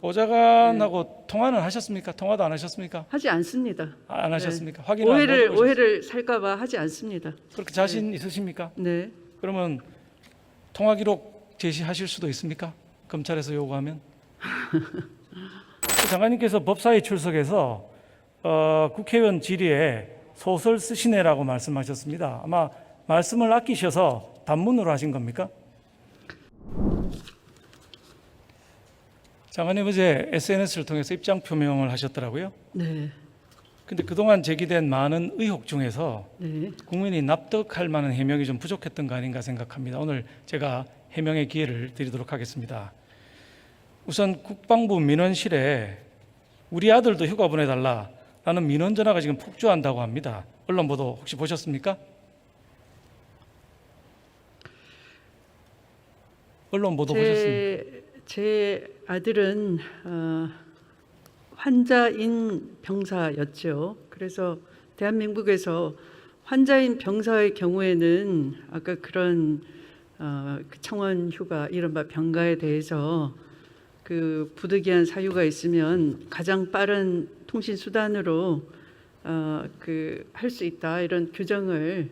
보좌관하고 통화는 하셨습니까? 통화도 안 하셨습니까? 하지 않습니다. 안 네. 하셨습니까? 확인 안 해보셨습니까? 오해를 살까봐 하지 않습니다. 그렇게 자신 있으십니까? 네. 그러면 통화 기록 제시하실 수도 있습니까? 검찰에서 요구하면? 장관님께서 법사위 출석해서 국회의원 질의에 소설 쓰시네라고 말씀하셨습니다. 아마 말씀을 아끼셔서 단문으로 하신 겁니까? 장관님 어제 SNS를 통해서 입장 표명을 하셨더라고요. 네. 근데 그동안 제기된 많은 의혹 중에서 네. 국민이 납득할 만한 해명이 좀 부족했던 거 아닌가 생각합니다. 오늘 제가 해명의 기회를 드리도록 하겠습니다. 우선 국방부 민원실에 우리 아들도 휴가 보내달라라는 민원 전화가 지금 폭주한다고 합니다. 언론 보도 혹시 보셨습니까? 언론 보도 보셨습니까? 제 아들은 환자인 병사였죠. 그래서 대한민국에서 환자인 병사의 경우에는 아까 그런 그 청원 휴가 이른바 병가에 대해서 그 부득이한 사유가 있으면 가장 빠른 통신 수단으로 그 할 수 있다 이런 규정을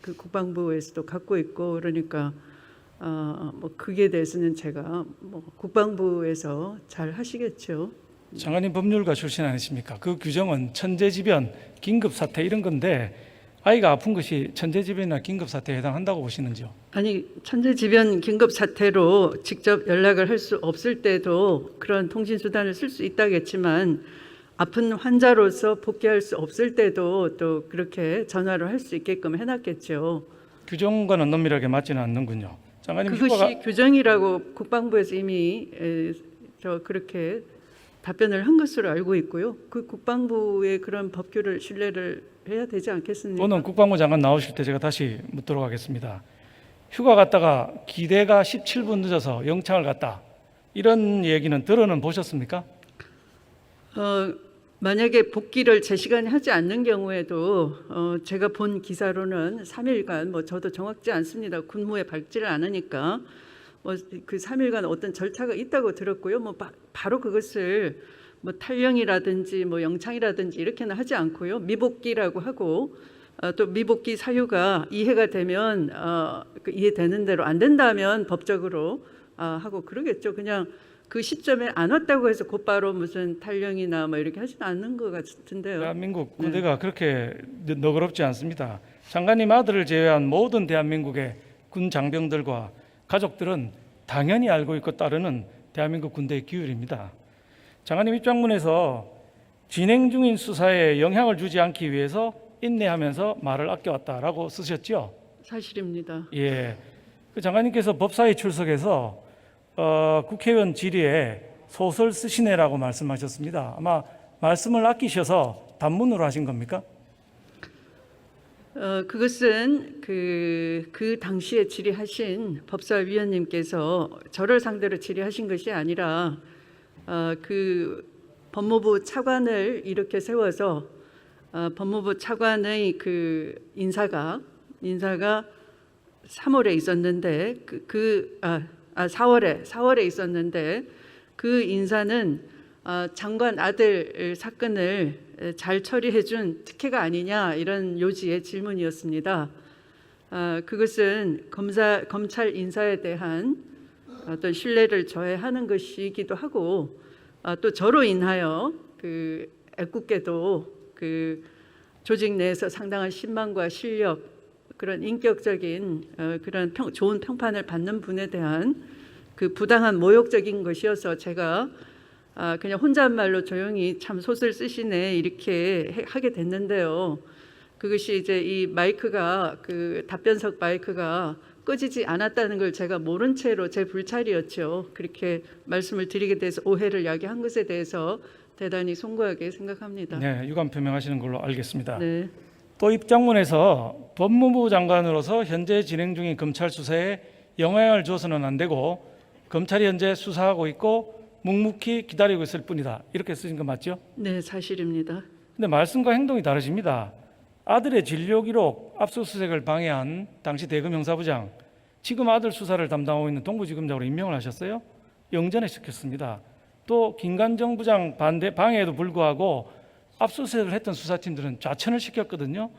그 국방부에서도 갖고 있고 그러니까 뭐 그게 대해서는 제가 뭐 국방부에서 잘 하시겠죠. 장관님 법률가 출신 아니십니까? 그 규정은 천재지변, 긴급사태 이런 건데 아이가 아픈 것이 천재지변이나 긴급사태에 해당한다고 보시는지요? 아니 천재지변 긴급사태로 직접 연락을 할 수 없을 때도 그런 통신수단을 쓸 수 있다겠지만 아픈 환자로서 복귀할 수 없을 때도 또 그렇게 전화로 할 수 있게끔 해놨겠죠. 규정과는 엄밀하게 맞지는 않는군요. 장관님 그것이 휴가가 규정이라고 국방부에서 이미 그렇게 답변을 한 것으로 알고 있고요. 그 국방부의 그런 법규를 신뢰를 해야 되지 않겠습니까? 오늘 국방부 장관 나오실 때 제가 다시 묻도록 하겠습니다. 휴가 갔다가 기대가 17분 늦어서 영창을 갔다. 이런 얘기는 들어는 보셨습니까? 만약에 복귀를 제 시간에 하지 않는 경우에도 제가 본 기사로는 3일간 뭐 저도 정확지 않습니다. 군무에 밟지를 않으니까 뭐 그 3일간 어떤 절차가 있다고 들었고요. 뭐 바로 그것을 뭐 탈영이라든지 뭐 영창이라든지 이렇게는 하지 않고요. 미복귀라고 하고 또 미복귀 사유가 이해가 되면 그 이해되는 대로 안 된다면 법적으로 하고 그러겠죠. 그냥 그 시점에 안 왔다고 해서 곧바로 무슨 탈영이나 뭐 이렇게 하지는 않는 것 같은데요. 대한민국 군대가 그렇게 너그럽지 않습니다. 장관님 아들을 제외한 모든 대한민국의 군 장병들과 가족들은 당연히 알고 있고 따르는 대한민국 군대의 기율입니다. 장관님 입장문에서 진행 중인 수사에 영향을 주지 않기 위해서 인내하면서 말을 아껴왔다라고 쓰셨죠? 사실입니다. 예. 그 장관님께서 법사위 출석해서 국회의원 질의에 소설 쓰시네라고 말씀하셨습니다. 아마 말씀을 아끼셔서 단문으로 하신 겁니까? 그것은 그 당시에 질의하신 법사위원님께서 저를 상대로 질의하신 것이 아니라 그 법무부 차관을 이렇게 세워서 법무부 차관의 그 인사가 3월에 있었는데 4월에 있었는데 그 인사는 장관 아들 사건을 잘 처리해준 특혜가 아니냐 이런 요지의 질문이었습니다. 그것은 검찰 인사에 대한 어떤 신뢰를 저해하는 것이기도 하고 또 저로 인하여 그 애꿎게도 그 조직 내에서 상당한 신망과 실력 그런 인격적인 그런 좋은 평판을 받는 분에 대한 그 부당한 모욕적인 것이어서 제가 그냥 혼잣말로 조용히 참 소설 쓰시네 이렇게 하게 됐는데요. 그것이 이제 이 마이크가 그 답변석 마이크가 꺼지지 않았다는 걸 제가 모른 채로 제 불찰이었죠. 그렇게 말씀을 드리게 돼서 오해를 야기한 것에 대해서 대단히 송구하게 생각합니다. 네, 유감 표명하시는 걸로 알겠습니다. 네. 또 입장문에서 법무부 장관으로서 현재 진행 중인 검찰 수사에 영향을 줘서는 안 되고 검찰이 현재 수사하고 있고 묵묵히 기다리고 있을 뿐이다. 이렇게 쓰신 거 맞죠? 네, 사실입니다. 근데 말씀과 행동이 다르십니다. 아들의 진료 기록 압수수색을 방해한 당시 대검 형사부장, 지금 아들 수사를 담당하고 있는 동부지검장으로 임명을 하셨어요. 영전에 시켰습니다. 또 김관정 부장 방해에도 불구하고 압수수색을 했던 수사팀들은 좌천을 시켰거든요.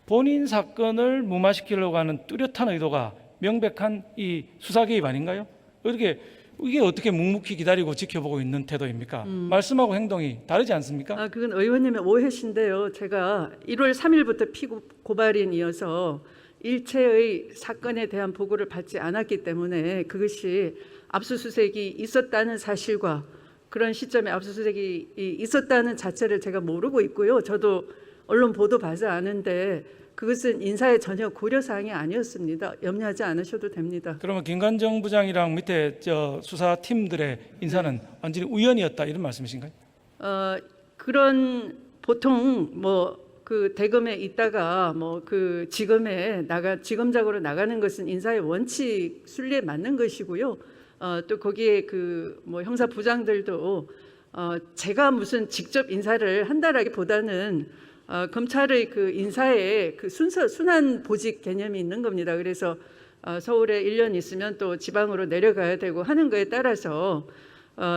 본인 사건을 무마시키려고 하는 뚜렷한 의도가 명백한 이 수사 개입 아닌가요? 이게 어떻게 묵묵히 기다리고 지켜보고 있는 태도입니까? 말씀하고 행동이 다르지 않습니까? 그건 의원님의 오해신데요. 제가 1월 3일부터 피고 고발인이어서 일체의 사건에 대한 보고를 받지 않았기 때문에 그것이 압수수색이 있었다는 사실과 그런 시점에 압수수색이 있었다는 자체를 제가 모르고 있고요. 저도 언론 보도 봐서 아는데 그것은 인사에 전혀 고려사항이 아니었습니다. 염려하지 않으셔도 됩니다. 그러면 김관정 부장이랑 밑에 수사팀들의 인사는 완전히 우연이었다 이런 말씀이신가요? 그런 보통 그 대검에 있다가 그 지검장으로 나가는 것은 인사의 원칙 순리에 맞는 것이고요. 또 거기에 형사 부장들도 제가 무슨 직접 인사를 한다라기보다는 검찰의 그 인사에 그 순환 보직 개념이 있는 겁니다. 그래서 서울에 1년 있으면 또 지방으로 내려가야 되고 하는 거에 따라서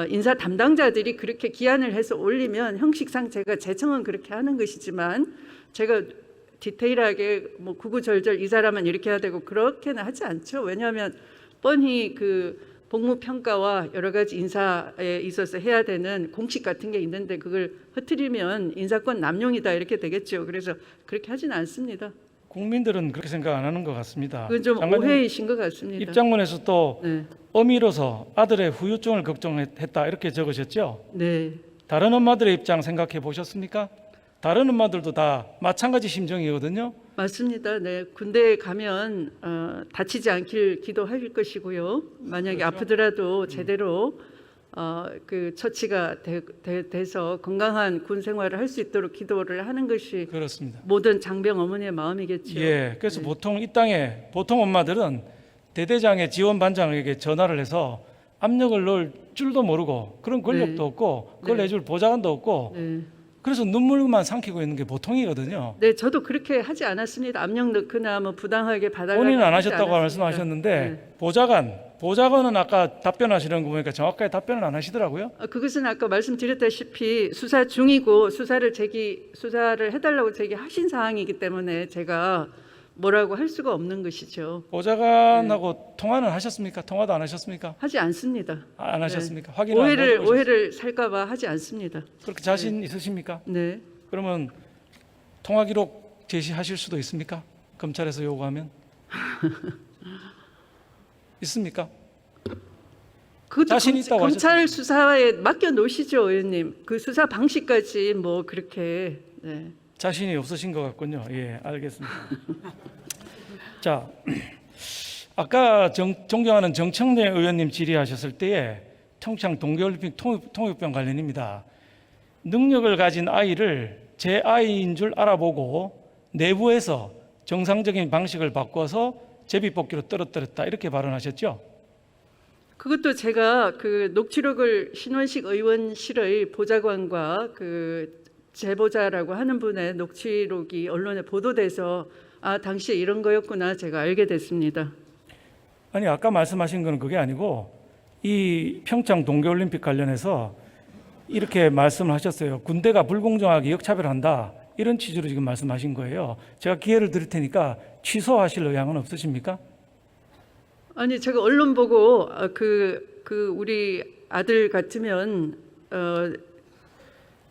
인사 담당자들이 그렇게 기한을 해서 올리면 형식상 제가 제청은 그렇게 하는 것이지만 제가 디테일하게 구구절절 이 사람은 이렇게 해야 되고 그렇게는 하지 않죠. 왜냐하면 뻔히 그 복무평가와 여러 가지 인사에 있어서 해야 되는 공식 같은 게 있는데 그걸 흐트리면 인사권 남용이다 이렇게 되겠죠. 그래서 그렇게 하지는 않습니다. 국민들은 그렇게 생각 안 하는 것 같습니다. 그건 좀 오해이신 것 같습니다. 입장문에서 또 네. 어미로서 아들의 후유증을 걱정했다 이렇게 적으셨죠? 네. 다른 엄마들의 입장 생각해 보셨습니까? 다른 엄마들도 다 마찬가지 심정이거든요. 맞습니다. 네, 군대에 가면 다치지 않길 기도할 것이고요. 만약에 그렇죠? 아프더라도 제대로 그 처치가 돼서 건강한 군 생활을 할 수 있도록 기도를 하는 것이 그렇습니다. 모든 장병 어머니의 마음이겠죠. 예, 그래서 네. 보통 이 땅에 보통 엄마들은 대대장의 지원 반장에게 전화를 해서 압력을 넣을 줄도 모르고 그런 권력도 네. 없고 그걸 네. 내줄 보좌관도 없고 네. 그래서 눈물만 삼키고 있는 게 보통이거든요. 네, 저도 그렇게 하지 않았습니다. 압력 넣거나 부당하게 받아가고 본인은 안 하지 하셨다고 않았습니다. 말씀하셨는데 네. 보좌관은 아까 답변하시는 거 보니까 정확하게 답변을 안 하시더라고요. 그것은 아까 말씀드렸다시피 수사 중이고 수사를 해달라고 제기하신 사항이기 때문에 제가 뭐라고 할 수가 없는 것이죠. 보좌관하고 통화는 하셨습니까? 통화도 안 하셨습니까? 하지 않습니다. 안 하셨습니까? 확인을 안 오해를 해보셨습니까? 오해를 살까봐 하지 않습니다. 그렇게 자신 있으십니까? 네. 그러면 통화 기록 제시하실 수도 있습니까? 검찰에서 요구하면 있습니까? 그것도 자신 있다고 검찰 수사에 맡겨 놓으시죠, 의원님. 그 수사 방식까지 그렇게. 네. 자신이 없으신 것 같군요. 예, 알겠습니다. 자, 아까 존경하는 정청래 의원님 질의하셨을 때에 평창 동계올림픽 통역병 관련입니다. 능력을 가진 아이를 제 아이인 줄 알아보고 내부에서 정상적인 방식을 바꿔서 제비뽑기로 떨어뜨렸다 이렇게 발언하셨죠? 그것도 제가 그 녹취록을 신원식 의원실의 보좌관과 그 제보자라고 하는 분의 녹취록이 언론에 보도돼서 당시에 이런 거였구나 제가 알게 됐습니다. 아니 아까 말씀하신 건 그게 아니고 이 평창 동계올림픽 관련해서 이렇게 말씀을 하셨어요. 군대가 불공정하게 역차별한다 이런 취지로 지금 말씀하신 거예요. 제가 기회를 드릴 테니까 취소하실 의향은 없으십니까? 아니 제가 언론 보고 그 우리 아들 같으면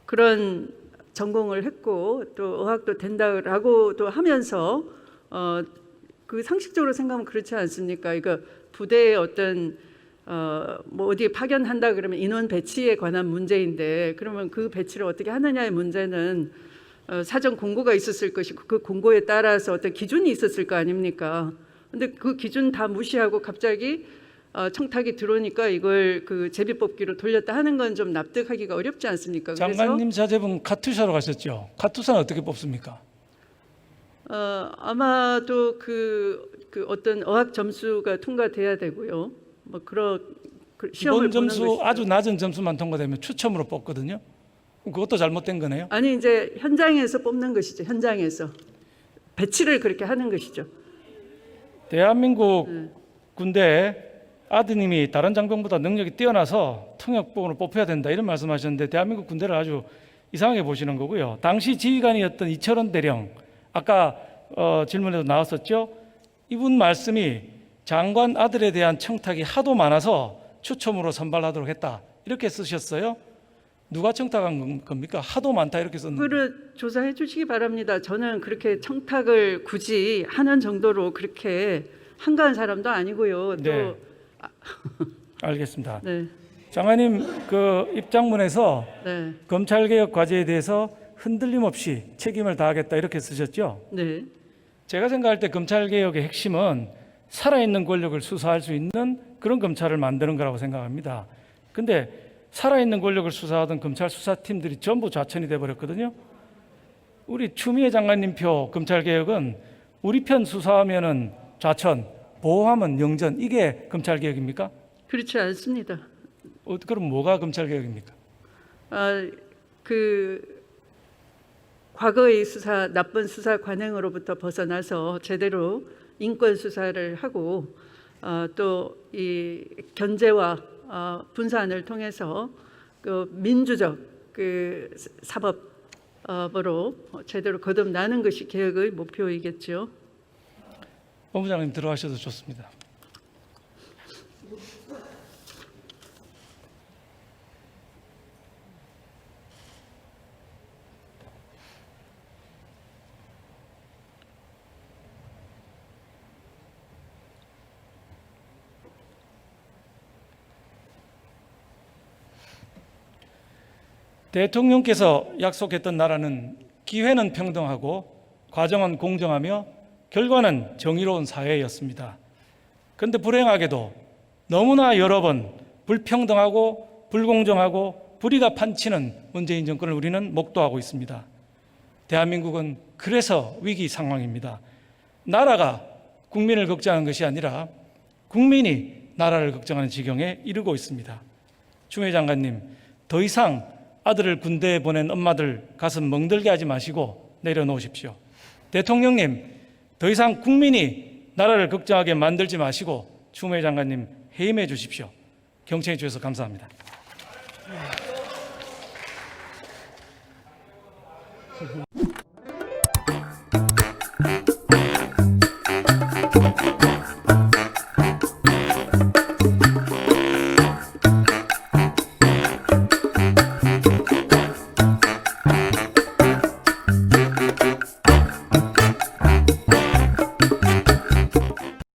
그런 전공을 했고 또 의학도 된다라고도 하면서 그 상식적으로 생각하면 그렇지 않습니까? 이거 부대에 어떤 어디에 파견한다 그러면 인원 배치에 관한 문제인데 그러면 그 배치를 어떻게 하느냐의 문제는 사전 공고가 있었을 것이고 그 공고에 따라서 어떤 기준이 있었을 거 아닙니까? 근데 그 기준 다 무시하고 갑자기 청탁이 들어오니까 이걸 그 제비뽑기로 돌렸다 하는 건 좀 납득하기가 어렵지 않습니까? 장관님 자제분 카투사로 가셨죠? 카투사는 어떻게 뽑습니까? 아마도 그 어떤 어학 점수가 통과돼야 되고요. 시험을 기본 점수 보는 것이죠. 아주 낮은 점수만 통과되면 추첨으로 뽑거든요. 그럼 그것도 잘못된 거네요. 아니 이제 현장에서 뽑는 것이죠. 현장에서 배치를 그렇게 하는 것이죠. 대한민국 군대 아드님이 다른 장병보다 능력이 뛰어나서 통역복으로 뽑혀야 된다 이런 말씀하셨는데 대한민국 군대를 아주 이상하게 보시는 거고요. 당시 지휘관이었던 이철원 대령 아까 질문에도 나왔었죠. 이분 말씀이 장관 아들에 대한 청탁이 하도 많아서 추첨으로 선발하도록 했다 이렇게 쓰셨어요. 누가 청탁한 겁니까? 하도 많다 이렇게 썼는데. 그거를 조사해 주시기 바랍니다. 저는 그렇게 청탁을 굳이 하는 정도로 그렇게 한가한 사람도 아니고요. 또 네. 알겠습니다. 네. 장관님 그 입장문에서 네. 검찰개혁 과제에 대해서 흔들림 없이 책임을 다하겠다 이렇게 쓰셨죠. 네. 제가 생각할 때 검찰개혁의 핵심은 살아있는 권력을 수사할 수 있는 그런 검찰을 만드는 거라고 생각합니다. 근데 살아있는 권력을 수사하던 검찰 수사팀들이 전부 좌천이 돼버렸거든요. 우리 추미애 장관님 표 검찰개혁은 우리 편 수사하면은 좌천, 보호하면 영전, 이게 검찰개혁입니까? 그렇지 않습니다. 그럼 뭐가 검찰개혁입니까? 그 과거의 수사, 나쁜 수사 관행으로부터 벗어나서 제대로 인권 수사를 하고 또 이 견제와 분산을 통해서 그 민주적 그 사법으로 제대로 거듭나는 것이 개혁의 목표이겠죠. 본부장님 들어가셔도 좋습니다. 대통령께서 약속했던 나라는 기회는 평등하고 과정은 공정하며 결과는 정의로운 사회였습니다. 그런데 불행하게도 너무나 여러 번 불평등하고 불공정하고 불의가 판치는 문재인 정권을 우리는 목도하고 있습니다. 대한민국은 그래서 위기 상황입니다. 나라가 국민을 걱정하는 것이 아니라 국민이 나라를 걱정하는 지경에 이르고 있습니다. 추미애 장관님, 더 이상 아들을 군대에 보낸 엄마들 가슴 멍들게 하지 마시고 내려놓으십시오. 대통령님, 더 이상 국민이 나라를 걱정하게 만들지 마시고 추미애 장관님 해임해 주십시오. 경청해 주셔서 감사합니다.